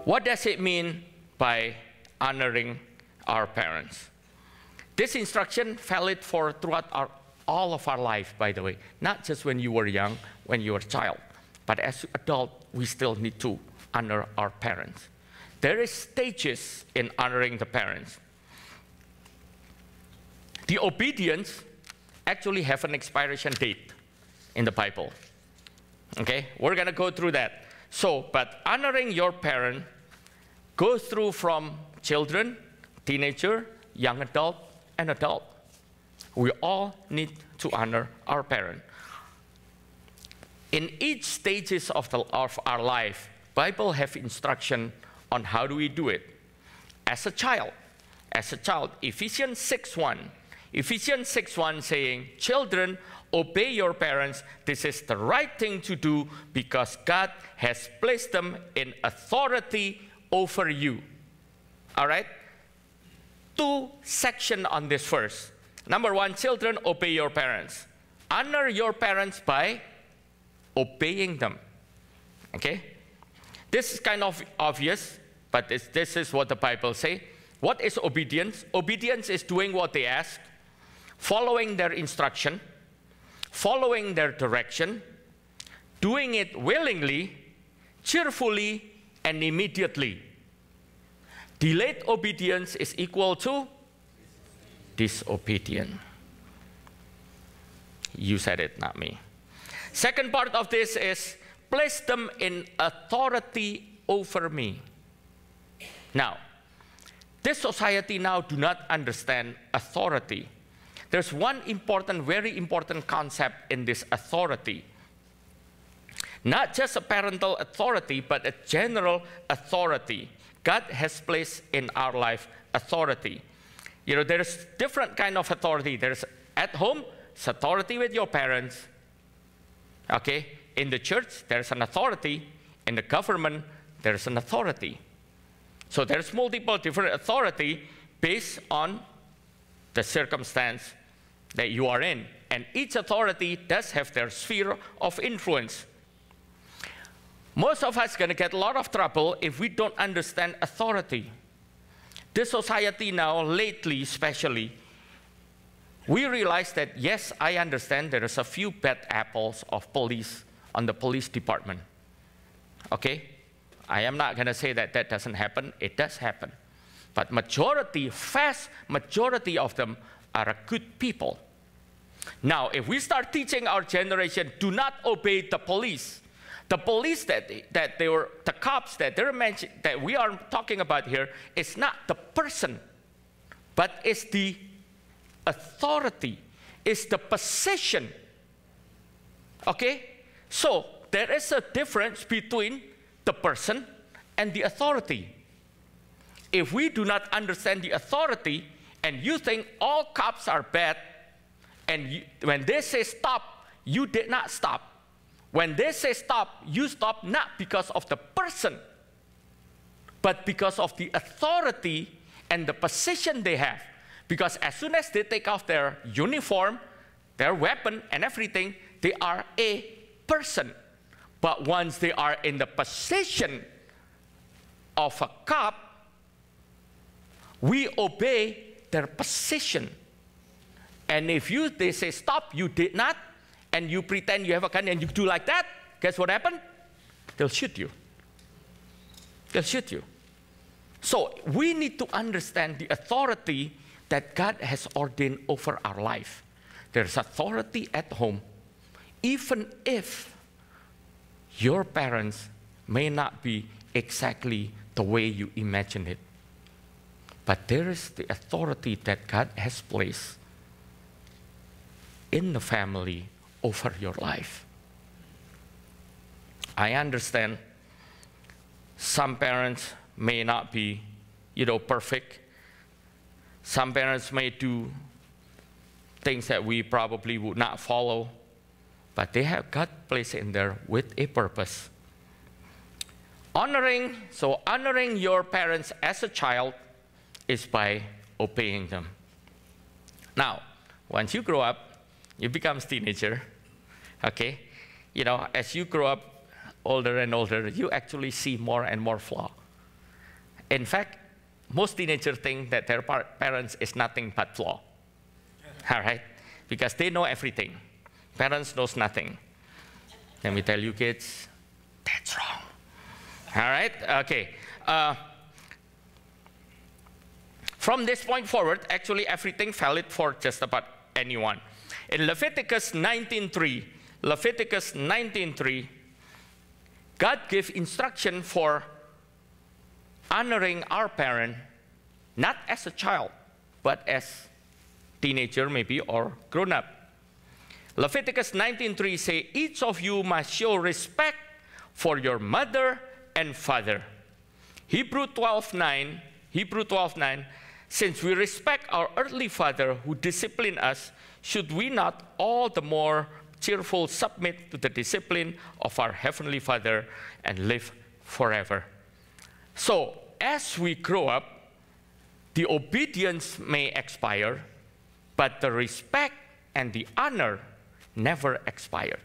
What does it mean by honoring our parents? This instruction valid for throughout all of our life, by the way. Not just when you were young, when you were a child. But as an adult, we still need to honor our parents. There is stages in honoring the parents. The obedience actually have an expiration date in the Bible. Okay, we're going to go through that. So, but honoring your parent goes through from children, teenager, young adult, and adult. We all need to honor our parent. In each stages of our life, Bible have instruction on how do we do it. As a child, Ephesians 6:1. Ephesians 6:1 saying, children, obey your parents. This is the right thing to do because God has placed them in authority over you. All right? 2 sections on this verse. Number 1, children, obey your parents. Honor your parents by obeying them. Okay? This is kind of obvious, but this is what the Bible says. What is obedience? Obedience is doing what they ask, following their instruction, following their direction, doing it willingly, cheerfully, and immediately. Delayed obedience is equal to disobedience. You said it, not me. Second part of this is place them in authority over me. Now, this society now do not understand authority. There's one important, very important concept in this authority. Not just a parental authority, but a general authority. God has placed in our life authority. You know, there's different kind of authority. There's at home, it's authority with your parents. Okay? In the church, there's an authority. In the government, there's an authority. So there's multiple different authority based on the circumstance that you are in. And each authority does have their sphere of influence. Most of us are going to get a lot of trouble if we don't understand authority. This society now, lately especially, we realize that, yes, I understand there is a few bad apples of police on the police department. Okay? I am not going to say that that doesn't happen. It does happen. But majority, vast majority of them are good people. Now, if we start teaching our generation, do not obey the police that they were, the cops that they're mentioned, that we are talking about here, is not the person, but it's the authority, it's the position. Okay? So, there is a difference between the person and the authority. If we do not understand the authority, and you think all cops are bad, and when they say stop, you did not stop. When they say stop, you stop not because of the person, but because of the authority and the position they have. Because as soon as they take off their uniform, their weapon and everything, they are a person. But once they are in the position of a cop, we obey their position. And if they say stop, you did not, and you pretend you have a gun and you do like that, guess what happened? They'll shoot you. They'll shoot you. So we need to understand the authority that God has ordained over our life. There's authority at home, even if your parents may not be exactly the way you imagine it. But there is the authority that God has placed in the family over your life. I understand some parents may not be, perfect. Some parents may do things that we probably would not follow, but they have God placed in there with a purpose. Honoring your parents as a child is by obeying them. Now, once you grow up, you become a teenager, okay? As you grow up older and older, you actually see more and more flaw. In fact, most teenagers think that their parents is nothing but flaw. All right? Because they know everything. Parents knows nothing. Let me tell you kids, that's wrong. All right? Okay. From this point forward, actually everything valid for just about anyone. In Leviticus 19:3, God gave instruction for honoring our parent, not as a child, but as teenager maybe or grown up. Leviticus 19:3 say, each of you must show respect for your mother and father. Hebrews 12:9, since we respect our earthly father who disciplined us, should we not all the more cheerful submit to the discipline of our heavenly Father and live forever? So, as we grow up, the obedience may expire, but the respect and the honor never expired.